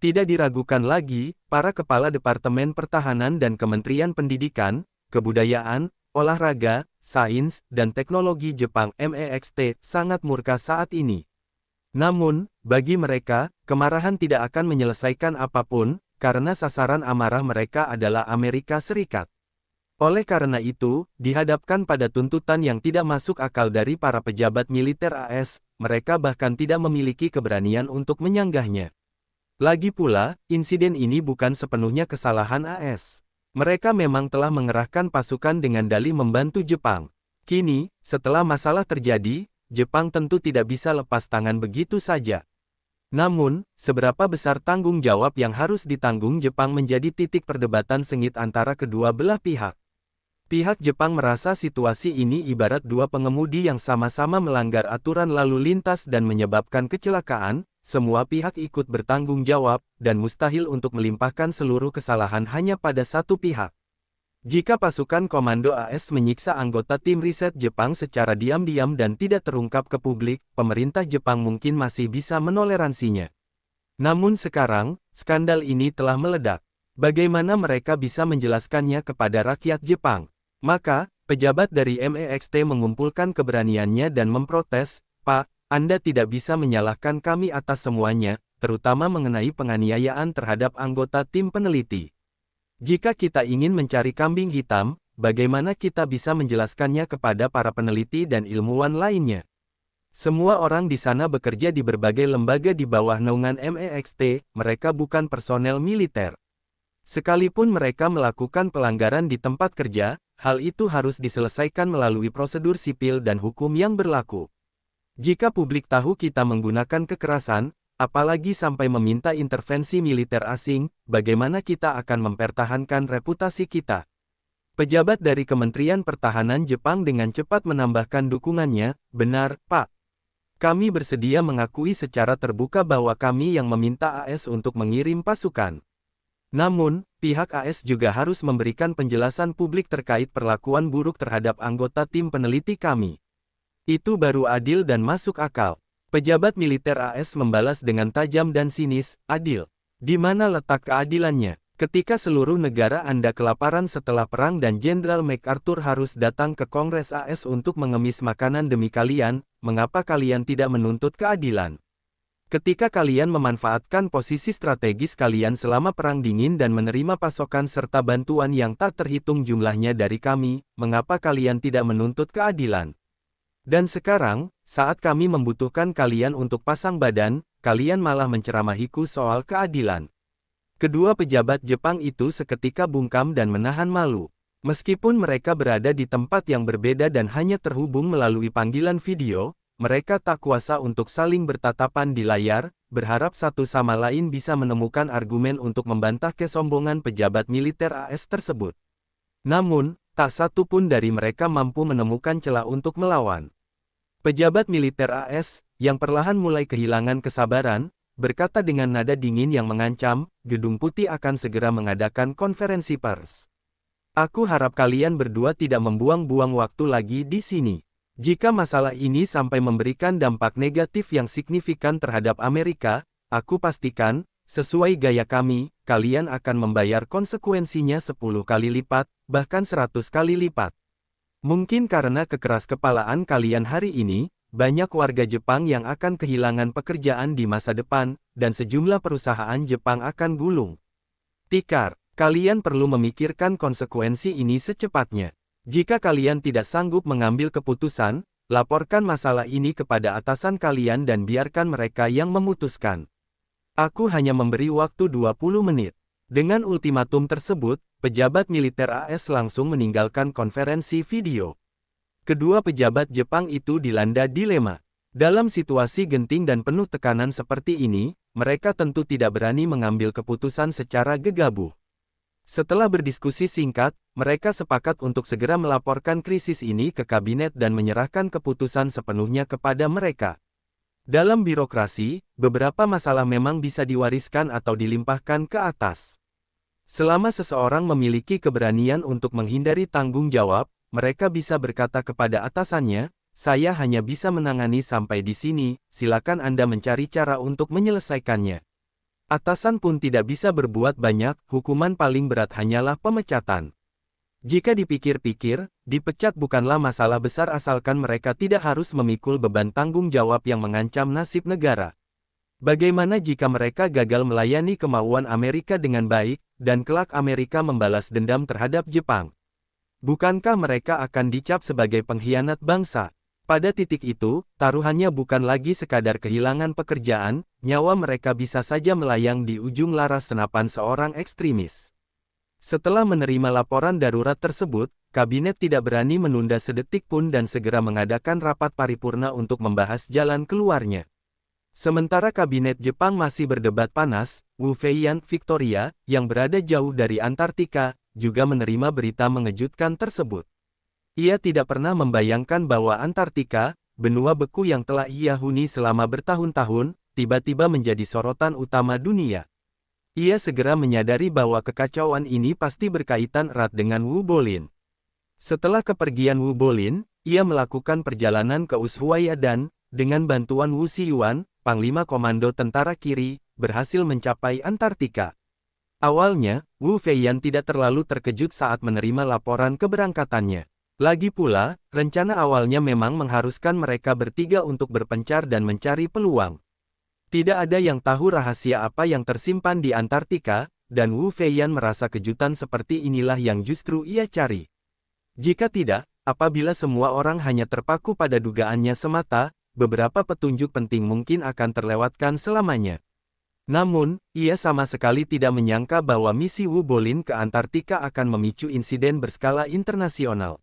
Tidak diragukan lagi, para kepala Departemen Pertahanan dan Kementerian Pendidikan, Kebudayaan, Olahraga, Sains, dan Teknologi Jepang (MEXT) sangat murka saat ini. Namun, bagi mereka, kemarahan tidak akan menyelesaikan apapun, karena sasaran amarah mereka adalah Amerika Serikat. Oleh karena itu, dihadapkan pada tuntutan yang tidak masuk akal dari para pejabat militer AS, mereka bahkan tidak memiliki keberanian untuk menyanggahnya. Lagi pula, insiden ini bukan sepenuhnya kesalahan AS. Mereka memang telah mengerahkan pasukan dengan dalih membantu Jepang. Kini, setelah masalah terjadi, Jepang tentu tidak bisa lepas tangan begitu saja. Namun, seberapa besar tanggung jawab yang harus ditanggung Jepang menjadi titik perdebatan sengit antara kedua belah pihak. Pihak Jepang merasa situasi ini ibarat dua pengemudi yang sama-sama melanggar aturan lalu lintas dan menyebabkan kecelakaan. Semua pihak ikut bertanggung jawab, dan mustahil untuk melimpahkan seluruh kesalahan hanya pada satu pihak. Jika pasukan komando AS menyiksa anggota tim riset Jepang secara diam-diam dan tidak terungkap ke publik, pemerintah Jepang mungkin masih bisa menoleransinya. Namun sekarang, skandal ini telah meledak. Bagaimana mereka bisa menjelaskannya kepada rakyat Jepang? Maka, pejabat dari MEXT mengumpulkan keberaniannya dan memprotes, "Pak, Anda tidak bisa menyalahkan kami atas semuanya, terutama mengenai penganiayaan terhadap anggota tim peneliti. Jika kita ingin mencari kambing hitam, bagaimana kita bisa menjelaskannya kepada para peneliti dan ilmuwan lainnya? Semua orang di sana bekerja di berbagai lembaga di bawah naungan MEXT, mereka bukan personel militer. Sekalipun mereka melakukan pelanggaran di tempat kerja, hal itu harus diselesaikan melalui prosedur sipil dan hukum yang berlaku. Jika publik tahu kita menggunakan kekerasan, apalagi sampai meminta intervensi militer asing, bagaimana kita akan mempertahankan reputasi kita?" Pejabat dari Kementerian Pertahanan Jepang dengan cepat menambahkan dukungannya, "Benar, Pak. Kami bersedia mengakui secara terbuka bahwa kami yang meminta AS untuk mengirim pasukan. Namun, pihak AS juga harus memberikan penjelasan publik terkait perlakuan buruk terhadap anggota tim peneliti kami. Itu baru adil dan masuk akal." Pejabat militer AS membalas dengan tajam dan sinis, "Adil? Di mana letak keadilannya? Ketika seluruh negara Anda kelaparan setelah perang dan Jenderal MacArthur harus datang ke Kongres AS untuk mengemis makanan demi kalian, mengapa kalian tidak menuntut keadilan? Ketika kalian memanfaatkan posisi strategis kalian selama Perang Dingin dan menerima pasokan serta bantuan yang tak terhitung jumlahnya dari kami, mengapa kalian tidak menuntut keadilan? Dan sekarang, saat kami membutuhkan kalian untuk pasang badan, kalian malah menceramahiku soal keadilan." Kedua pejabat Jepang itu seketika bungkam dan menahan malu. Meskipun mereka berada di tempat yang berbeda dan hanya terhubung melalui panggilan video, mereka tak kuasa untuk saling bertatapan di layar, berharap satu sama lain bisa menemukan argumen untuk membantah kesombongan pejabat militer AS tersebut. Namun, tak satu pun dari mereka mampu menemukan celah untuk melawan. Pejabat militer AS, yang perlahan mulai kehilangan kesabaran, berkata dengan nada dingin yang mengancam, "Gedung Putih akan segera mengadakan konferensi pers. Aku harap kalian berdua tidak membuang-buang waktu lagi di sini. Jika masalah ini sampai memberikan dampak negatif yang signifikan terhadap Amerika, aku pastikan, sesuai gaya kami, kalian akan membayar konsekuensinya 10 kali lipat, bahkan 100 kali lipat. Mungkin karena kekeraskepalaan kalian hari ini, banyak warga Jepang yang akan kehilangan pekerjaan di masa depan, dan sejumlah perusahaan Jepang akan gulung. Tikar, kalian perlu memikirkan konsekuensi ini secepatnya. Jika kalian tidak sanggup mengambil keputusan, laporkan masalah ini kepada atasan kalian dan biarkan mereka yang memutuskan. Aku hanya memberi waktu 20 menit. Dengan ultimatum tersebut, pejabat militer AS langsung meninggalkan konferensi video. Kedua pejabat Jepang itu dilanda dilema. Dalam situasi genting dan penuh tekanan seperti ini, mereka tentu tidak berani mengambil keputusan secara gegabah. Setelah berdiskusi singkat, mereka sepakat untuk segera melaporkan krisis ini ke kabinet dan menyerahkan keputusan sepenuhnya kepada mereka. Dalam birokrasi, beberapa masalah memang bisa diwariskan atau dilimpahkan ke atas. Selama seseorang memiliki keberanian untuk menghindari tanggung jawab, mereka bisa berkata kepada atasannya, "Saya hanya bisa menangani sampai di sini, silakan Anda mencari cara untuk menyelesaikannya." Atasan pun tidak bisa berbuat banyak, hukuman paling berat hanyalah pemecatan. Jika dipikir-pikir, dipecat bukanlah masalah besar asalkan mereka tidak harus memikul beban tanggung jawab yang mengancam nasib negara. Bagaimana jika mereka gagal melayani kemauan Amerika dengan baik, dan kelak Amerika membalas dendam terhadap Jepang? Bukankah mereka akan dicap sebagai pengkhianat bangsa? Pada titik itu, taruhannya bukan lagi sekadar kehilangan pekerjaan, nyawa mereka bisa saja melayang di ujung laras senapan seorang ekstremis. Setelah menerima laporan darurat tersebut, kabinet tidak berani menunda sedetik pun dan segera mengadakan rapat paripurna untuk membahas jalan keluarnya. Sementara kabinet Jepang masih berdebat panas, Wu Feiyan Victoria, yang berada jauh dari Antartika, juga menerima berita mengejutkan tersebut. Ia tidak pernah membayangkan bahwa Antartika, benua beku yang telah ia huni selama bertahun-tahun, tiba-tiba menjadi sorotan utama dunia. Ia segera menyadari bahwa kekacauan ini pasti berkaitan erat dengan Wu Bolin. Setelah kepergian Wu Bolin, ia melakukan perjalanan ke Ushuaia dan, dengan bantuan Wu Xiyuan, Panglima Komando Tentara Kiri, berhasil mencapai Antartika. Awalnya, Wu Feiyan tidak terlalu terkejut saat menerima laporan keberangkatannya. Lagi pula, rencana awalnya memang mengharuskan mereka bertiga untuk berpencar dan mencari peluang. Tidak ada yang tahu rahasia apa yang tersimpan di Antartika, dan Wu Feiyan merasa kejutan seperti inilah yang justru ia cari. Jika tidak, apabila semua orang hanya terpaku pada dugaannya semata, beberapa petunjuk penting mungkin akan terlewatkan selamanya. Namun, ia sama sekali tidak menyangka bahwa misi Wu Bolin ke Antartika akan memicu insiden berskala internasional.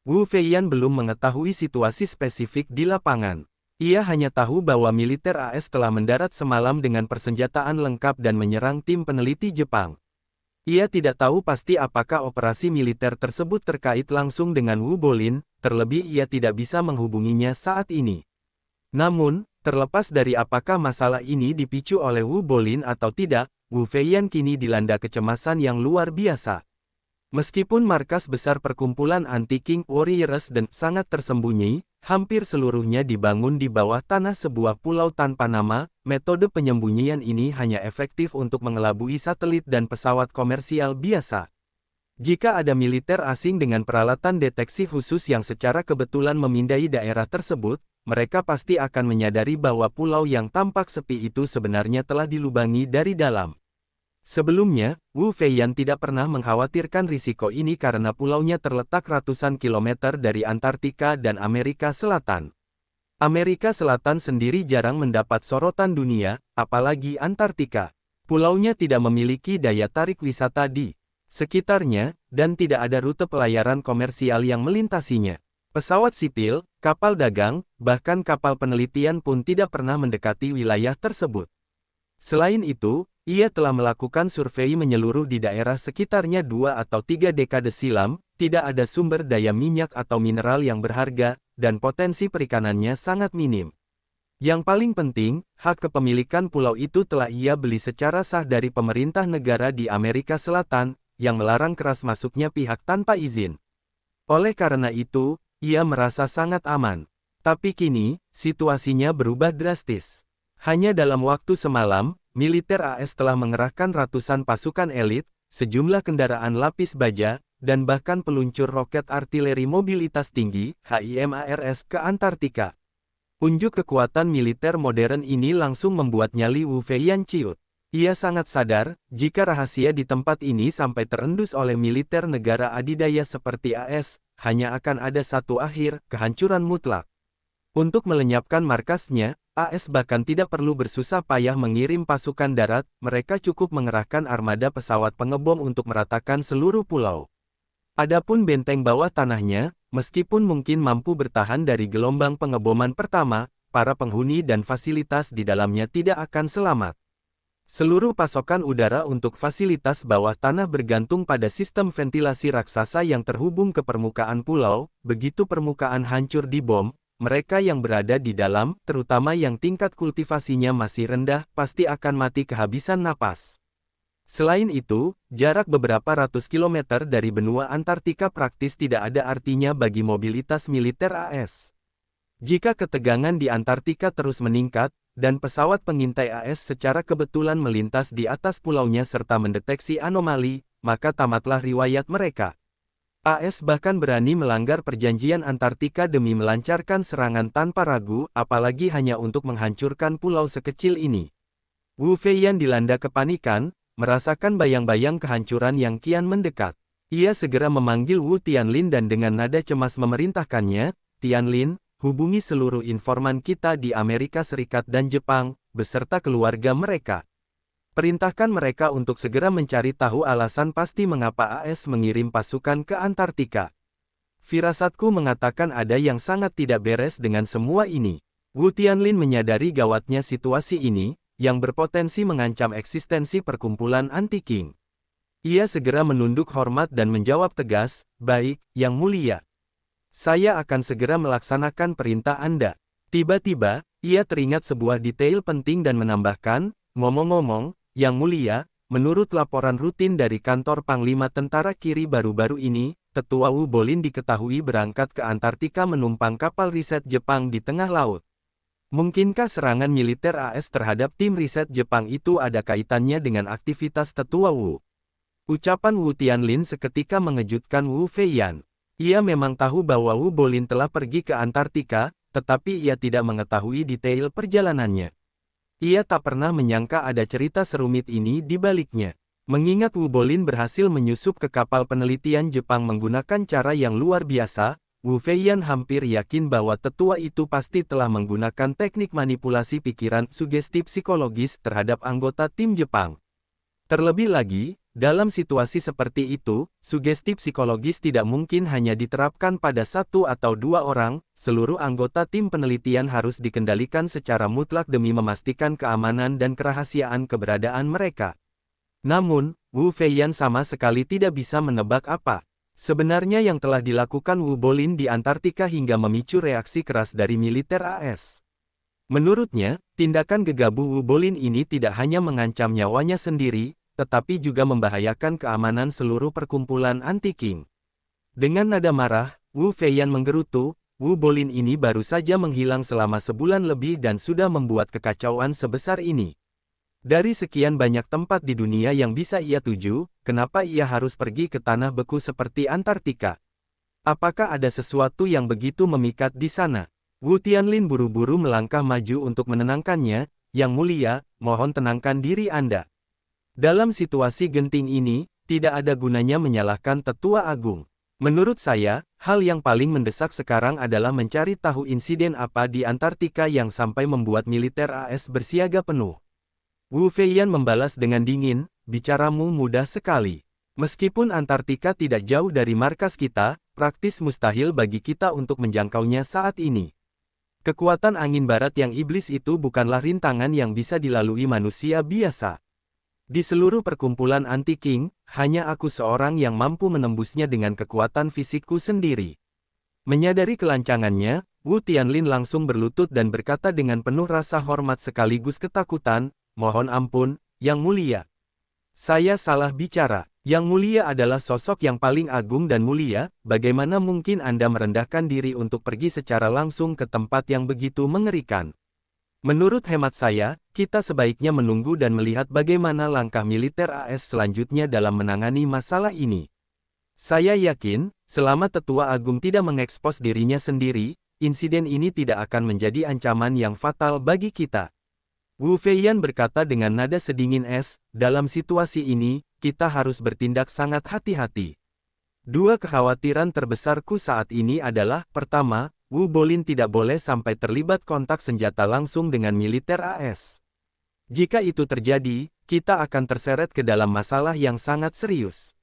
Wu Feiyan belum mengetahui situasi spesifik di lapangan. Ia hanya tahu bahwa militer AS telah mendarat semalam dengan persenjataan lengkap dan menyerang tim peneliti Jepang. Ia tidak tahu pasti apakah operasi militer tersebut terkait langsung dengan Wu Bolin, terlebih ia tidak bisa menghubunginya saat ini. Namun, terlepas dari apakah masalah ini dipicu oleh Wu Bolin atau tidak, Wu Feiyan kini dilanda kecemasan yang luar biasa. Meskipun markas besar perkumpulan anti-King Warriors dan sangat tersembunyi, hampir seluruhnya dibangun di bawah tanah sebuah pulau tanpa nama, metode penyembunyian ini hanya efektif untuk mengelabui satelit dan pesawat komersial biasa. Jika ada militer asing dengan peralatan deteksi khusus yang secara kebetulan memindai daerah tersebut, mereka pasti akan menyadari bahwa pulau yang tampak sepi itu sebenarnya telah dilubangi dari dalam. Sebelumnya, Wu Feiyan tidak pernah mengkhawatirkan risiko ini karena pulaunya terletak ratusan kilometer dari Antartika dan Amerika Selatan. Amerika Selatan sendiri jarang mendapat sorotan dunia, apalagi Antartika. Pulaunya tidak memiliki daya tarik wisata di sekitarnya, dan tidak ada rute pelayaran komersial yang melintasinya. Pesawat sipil, kapal dagang, bahkan kapal penelitian pun tidak pernah mendekati wilayah tersebut. Selain itu, ia telah melakukan survei menyeluruh di daerah sekitarnya 2 atau 3 dekade silam, tidak ada sumber daya minyak atau mineral yang berharga, dan potensi perikanannya sangat minim. Yang paling penting, hak kepemilikan pulau itu telah ia beli secara sah dari pemerintah negara di Amerika Selatan, yang melarang keras masuknya pihak tanpa izin. Oleh karena itu, ia merasa sangat aman. Tapi kini, situasinya berubah drastis. Hanya dalam waktu semalam, militer AS telah mengerahkan ratusan pasukan elit, sejumlah kendaraan lapis baja, dan bahkan peluncur roket artileri mobilitas tinggi, HIMARS ke Antartika. Unjuk kekuatan militer modern ini langsung membuat nyali Wu Feiyan ciut. Ia sangat sadar, jika rahasia di tempat ini sampai terendus oleh militer negara adidaya seperti AS, hanya akan ada satu akhir, kehancuran mutlak. Untuk melenyapkan markasnya, AS bahkan tidak perlu bersusah payah mengirim pasukan darat, mereka cukup mengerahkan armada pesawat pengebom untuk meratakan seluruh pulau. Adapun benteng bawah tanahnya, meskipun mungkin mampu bertahan dari gelombang pengeboman pertama, para penghuni dan fasilitas di dalamnya tidak akan selamat. Seluruh pasokan udara untuk fasilitas bawah tanah bergantung pada sistem ventilasi raksasa yang terhubung ke permukaan pulau. Begitu permukaan hancur dibom, mereka yang berada di dalam, terutama yang tingkat kultivasinya masih rendah, pasti akan mati kehabisan napas. Selain itu, jarak beberapa ratus kilometer dari benua Antartika praktis tidak ada artinya bagi mobilitas militer AS. Jika ketegangan di Antartika terus meningkat, dan pesawat pengintai AS secara kebetulan melintas di atas pulaunya serta mendeteksi anomali, maka tamatlah riwayat mereka. AS bahkan berani melanggar perjanjian Antartika demi melancarkan serangan tanpa ragu, apalagi hanya untuk menghancurkan pulau sekecil ini. Wu Feiyan dilanda kepanikan, merasakan bayang-bayang kehancuran yang kian mendekat. Ia segera memanggil Wu Tianlin dan dengan nada cemas memerintahkannya, "Tianlin, hubungi seluruh informan kita di Amerika Serikat dan Jepang, beserta keluarga mereka. Perintahkan mereka untuk segera mencari tahu alasan pasti mengapa AS mengirim pasukan ke Antartika. Firasatku mengatakan ada yang sangat tidak beres dengan semua ini." Wu Tianlin menyadari gawatnya situasi ini, yang berpotensi mengancam eksistensi perkumpulan anti-Qing. Ia segera menunduk hormat dan menjawab tegas, "Baik, Yang Mulia. Saya akan segera melaksanakan perintah Anda." Tiba-tiba, ia teringat sebuah detail penting dan menambahkan, "Ngomong-ngomong, Yang Mulia, menurut laporan rutin dari kantor Panglima Tentara Kiri baru-baru ini, Tetua Wu Bolin diketahui berangkat ke Antartika menumpang kapal riset Jepang di tengah laut. Mungkinkah serangan militer AS terhadap tim riset Jepang itu ada kaitannya dengan aktivitas Tetua Wu?" Ucapan Wu Tianlin seketika mengejutkan Wu Feiyan. Ia memang tahu bahwa Wu Bolin telah pergi ke Antartika, tetapi ia tidak mengetahui detail perjalanannya. Ia tak pernah menyangka ada cerita serumit ini di baliknya. Mengingat Wu Bolin berhasil menyusup ke kapal penelitian Jepang menggunakan cara yang luar biasa, Wu Feiyan hampir yakin bahwa tetua itu pasti telah menggunakan teknik manipulasi pikiran sugesti psikologis terhadap anggota tim Jepang. Terlebih lagi, dalam situasi seperti itu, sugesti psikologis tidak mungkin hanya diterapkan pada satu atau dua orang, seluruh anggota tim penelitian harus dikendalikan secara mutlak demi memastikan keamanan dan kerahasiaan keberadaan mereka. Namun, Wu Feiyan sama sekali tidak bisa menebak apa sebenarnya yang telah dilakukan Wu Bolin di Antartika hingga memicu reaksi keras dari militer AS. Menurutnya, tindakan gegabah Wu Bolin ini tidak hanya mengancam nyawanya sendiri, tetapi juga membahayakan keamanan seluruh perkumpulan anti-Qing. Dengan nada marah, Wu Feiyan menggerutu, "Wu Bolin ini baru saja menghilang selama sebulan lebih dan sudah membuat kekacauan sebesar ini. Dari sekian banyak tempat di dunia yang bisa ia tuju, kenapa ia harus pergi ke tanah beku seperti Antartika? Apakah ada sesuatu yang begitu memikat di sana?" Wu Tianlin buru-buru melangkah maju untuk menenangkannya, "Yang Mulia, mohon tenangkan diri Anda. Dalam situasi genting ini, tidak ada gunanya menyalahkan Tetua Agung. Menurut saya, hal yang paling mendesak sekarang adalah mencari tahu insiden apa di Antartika yang sampai membuat militer AS bersiaga penuh." Wu Feiyan membalas dengan dingin, "Bicaramu mudah sekali. Meskipun Antartika tidak jauh dari markas kita, praktis mustahil bagi kita untuk menjangkaunya saat ini. Kekuatan angin barat yang iblis itu bukanlah rintangan yang bisa dilalui manusia biasa. Di seluruh perkumpulan anti-Qing, hanya aku seorang yang mampu menembusnya dengan kekuatan fisikku sendiri." Menyadari kelancangannya, Wu Tianlin langsung berlutut dan berkata dengan penuh rasa hormat sekaligus ketakutan, "Mohon ampun, Yang Mulia. Saya salah bicara. Yang Mulia adalah sosok yang paling agung dan mulia, bagaimana mungkin Anda merendahkan diri untuk pergi secara langsung ke tempat yang begitu mengerikan? Menurut hemat saya, kita sebaiknya menunggu dan melihat bagaimana langkah militer AS selanjutnya dalam menangani masalah ini. Saya yakin, selama Tetua Agung tidak mengekspos dirinya sendiri, insiden ini tidak akan menjadi ancaman yang fatal bagi kita." Wu Feiyan berkata dengan nada sedingin es, "Dalam situasi ini, kita harus bertindak sangat hati-hati. Dua kekhawatiran terbesarku saat ini adalah, pertama, Wu Bolin tidak boleh sampai terlibat kontak senjata langsung dengan militer AS. Jika itu terjadi, kita akan terseret ke dalam masalah yang sangat serius.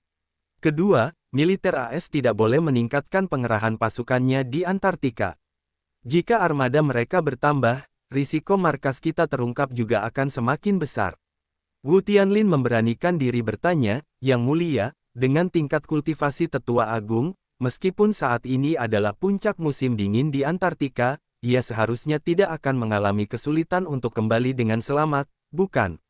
Kedua, militer AS tidak boleh meningkatkan pengerahan pasukannya di Antartika. Jika armada mereka bertambah, risiko markas kita terungkap juga akan semakin besar." Wu Tianlin memberanikan diri bertanya, "Yang Mulia, dengan tingkat kultivasi Tetua Agung, meskipun saat ini adalah puncak musim dingin di Antartika, ia seharusnya tidak akan mengalami kesulitan untuk kembali dengan selamat, bukan?"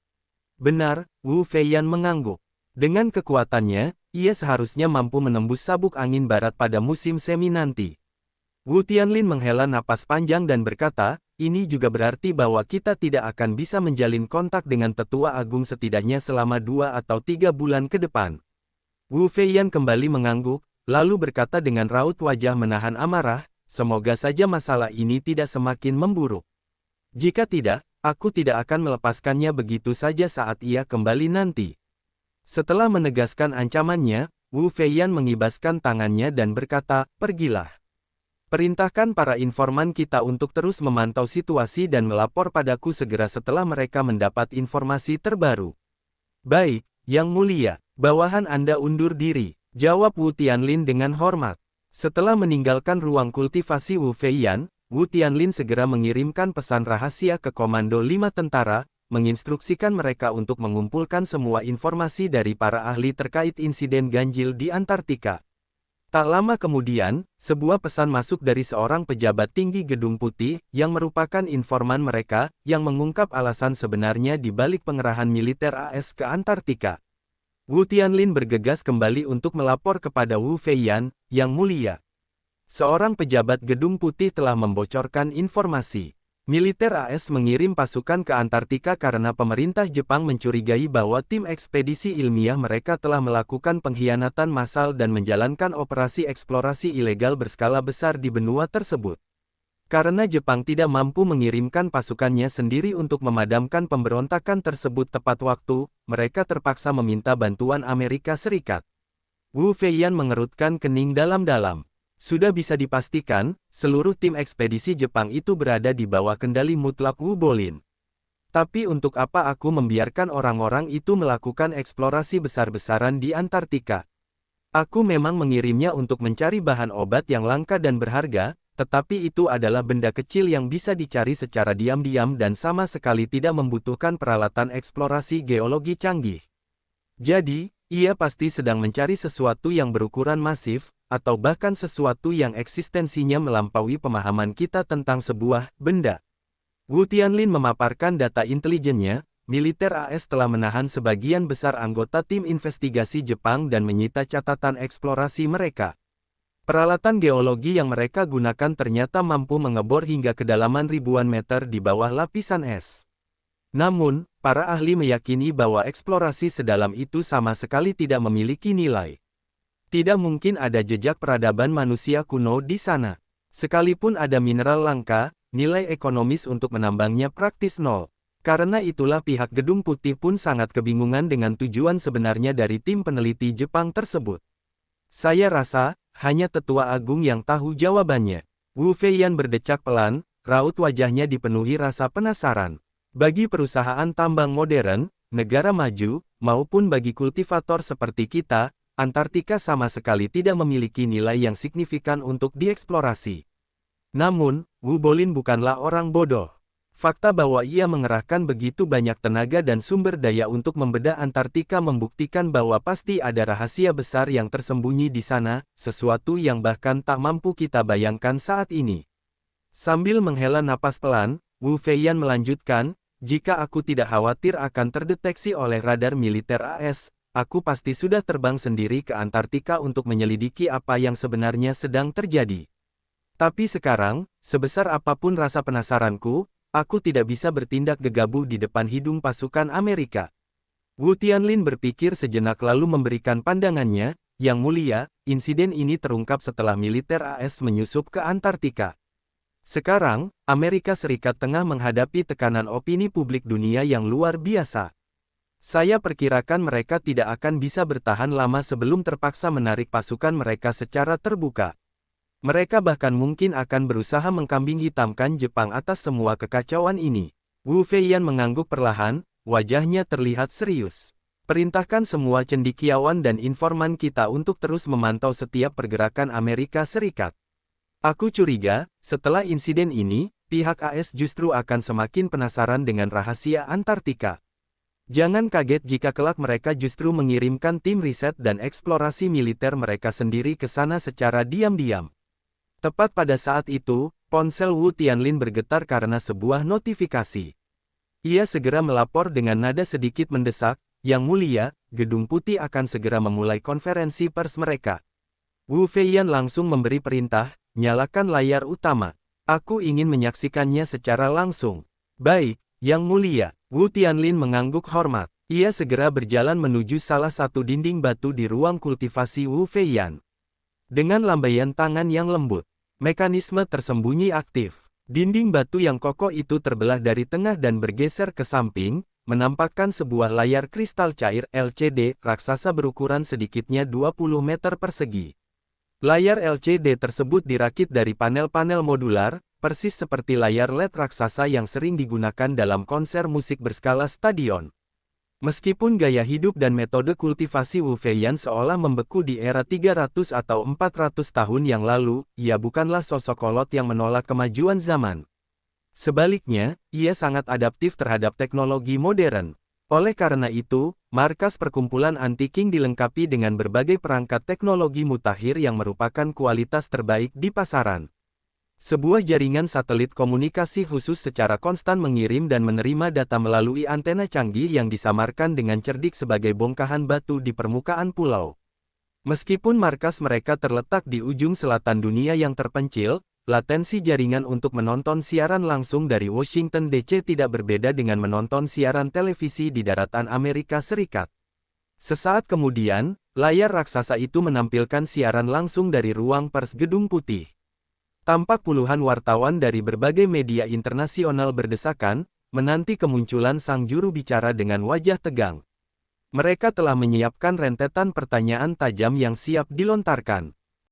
"Benar," Wu Feiyan mengangguk. "Dengan kekuatannya, ia seharusnya mampu menembus sabuk angin barat pada musim semi nanti." Wu Tianlin menghela napas panjang dan berkata, ini juga berarti bahwa kita tidak akan bisa menjalin kontak dengan Tetua Agung setidaknya selama 2 atau 3 bulan ke depan. Wu Feiyan kembali mengangguk, lalu berkata dengan raut wajah menahan amarah, semoga saja masalah ini tidak semakin memburuk. Jika tidak, aku tidak akan melepaskannya begitu saja saat ia kembali nanti. Setelah menegaskan ancamannya, Wu Feiyan mengibaskan tangannya dan berkata, pergilah. Perintahkan para informan kita untuk terus memantau situasi dan melapor padaku segera setelah mereka mendapat informasi terbaru. Baik, Yang Mulia, bawahan Anda undur diri, jawab Wu Tianlin dengan hormat. Setelah meninggalkan ruang kultivasi Wu Feiyan, Wu Tianlin segera mengirimkan pesan rahasia ke Komando 5 tentara, menginstruksikan mereka untuk mengumpulkan semua informasi dari para ahli terkait insiden ganjil di Antartika. Tak lama kemudian, sebuah pesan masuk dari seorang pejabat tinggi Gedung Putih, yang merupakan informan mereka, yang mengungkap alasan sebenarnya di balik pengerahan militer AS ke Antartika. Wu Tianlin bergegas kembali untuk melapor kepada Wu Feiyan, Yang Mulia. Seorang pejabat Gedung Putih telah membocorkan informasi. Militer AS mengirim pasukan ke Antartika karena pemerintah Jepang mencurigai bahwa tim ekspedisi ilmiah mereka telah melakukan pengkhianatan massal dan menjalankan operasi eksplorasi ilegal berskala besar di benua tersebut. Karena Jepang tidak mampu mengirimkan pasukannya sendiri untuk memadamkan pemberontakan tersebut tepat waktu, mereka terpaksa meminta bantuan Amerika Serikat. Wu Feiyan mengerutkan kening dalam-dalam. Sudah bisa dipastikan, seluruh tim ekspedisi Jepang itu berada di bawah kendali mutlak Wu Bolin. Tapi untuk apa aku membiarkan orang-orang itu melakukan eksplorasi besar-besaran di Antartika? Aku memang mengirimnya untuk mencari bahan obat yang langka dan berharga, tetapi itu adalah benda kecil yang bisa dicari secara diam-diam dan sama sekali tidak membutuhkan peralatan eksplorasi geologi canggih. Jadi, ia pasti sedang mencari sesuatu yang berukuran masif, atau bahkan sesuatu yang eksistensinya melampaui pemahaman kita tentang sebuah benda. Wu Tianlin memaparkan data intelijennya, militer AS telah menahan sebagian besar anggota tim investigasi Jepang dan menyita catatan eksplorasi mereka. Peralatan geologi yang mereka gunakan ternyata mampu mengebor hingga kedalaman ribuan meter di bawah lapisan es. Namun, para ahli meyakini bahwa eksplorasi sedalam itu sama sekali tidak memiliki nilai. Tidak mungkin ada jejak peradaban manusia kuno di sana. Sekalipun ada mineral langka, nilai ekonomis untuk menambangnya praktis nol. Karena itulah pihak Gedung Putih pun sangat kebingungan dengan tujuan sebenarnya dari tim peneliti Jepang tersebut. Saya rasa, hanya Tetua Agung yang tahu jawabannya. Wu Feiyan berdecak pelan, raut wajahnya dipenuhi rasa penasaran. Bagi perusahaan tambang modern, negara maju, maupun bagi kultivator seperti kita, Antartika sama sekali tidak memiliki nilai yang signifikan untuk dieksplorasi. Namun, Wu Bolin bukanlah orang bodoh. Fakta bahwa ia mengerahkan begitu banyak tenaga dan sumber daya untuk membedah Antartika membuktikan bahwa pasti ada rahasia besar yang tersembunyi di sana, sesuatu yang bahkan tak mampu kita bayangkan saat ini. Sambil menghela napas pelan, Wu Feiyan melanjutkan, jika aku tidak khawatir akan terdeteksi oleh radar militer AS, aku pasti sudah terbang sendiri ke Antartika untuk menyelidiki apa yang sebenarnya sedang terjadi. Tapi sekarang, sebesar apapun rasa penasaranku, aku tidak bisa bertindak gegabah di depan hidung pasukan Amerika. Wu Tianlin berpikir sejenak lalu memberikan pandangannya, Yang Mulia, insiden ini terungkap setelah militer AS menyusup ke Antartika. Sekarang, Amerika Serikat tengah menghadapi tekanan opini publik dunia yang luar biasa. Saya perkirakan mereka tidak akan bisa bertahan lama sebelum terpaksa menarik pasukan mereka secara terbuka. Mereka bahkan mungkin akan berusaha mengkambing hitamkan Jepang atas semua kekacauan ini. Wu Feiyan mengangguk perlahan, wajahnya terlihat serius. Perintahkan semua cendekiawan dan informan kita untuk terus memantau setiap pergerakan Amerika Serikat. Aku curiga, setelah insiden ini, pihak AS justru akan semakin penasaran dengan rahasia Antartika. Jangan kaget jika kelak mereka justru mengirimkan tim riset dan eksplorasi militer mereka sendiri ke sana secara diam-diam. Tepat pada saat itu, ponsel Wu Tianlin bergetar karena sebuah notifikasi. Ia segera melapor dengan nada sedikit mendesak, Yang Mulia, Gedung Putih akan segera memulai konferensi pers mereka. Wu Feiyan langsung memberi perintah, nyalakan layar utama. Aku ingin menyaksikannya secara langsung. Baik, Yang Mulia. Wu Tianlin mengangguk hormat. Ia segera berjalan menuju salah satu dinding batu di ruang kultivasi Wu Feiyan. Dengan lambaian tangan yang lembut, mekanisme tersembunyi aktif. Dinding batu yang kokoh itu terbelah dari tengah dan bergeser ke samping, menampakkan sebuah layar kristal cair LCD raksasa berukuran sedikitnya 20 meter persegi. Layar LCD tersebut dirakit dari panel-panel modular, persis seperti layar LED raksasa yang sering digunakan dalam konser musik berskala stadion. Meskipun gaya hidup dan metode kultivasi Wu Feiyan seolah membeku di era 300 atau 400 tahun yang lalu, ia bukanlah sosok kolot yang menolak kemajuan zaman. Sebaliknya, ia sangat adaptif terhadap teknologi modern. Oleh karena itu, markas perkumpulan anti-Qing dilengkapi dengan berbagai perangkat teknologi mutakhir yang merupakan kualitas terbaik di pasaran. Sebuah jaringan satelit komunikasi khusus secara konstan mengirim dan menerima data melalui antena canggih yang disamarkan dengan cerdik sebagai bongkahan batu di permukaan pulau. Meskipun markas mereka terletak di ujung selatan dunia yang terpencil, latensi jaringan untuk menonton siaran langsung dari Washington DC tidak berbeda dengan menonton siaran televisi di daratan Amerika Serikat. Sesaat kemudian, layar raksasa itu menampilkan siaran langsung dari ruang pers Gedung Putih. Tampak puluhan wartawan dari berbagai media internasional berdesakan, menanti kemunculan sang juru bicara dengan wajah tegang. Mereka telah menyiapkan rentetan pertanyaan tajam yang siap dilontarkan.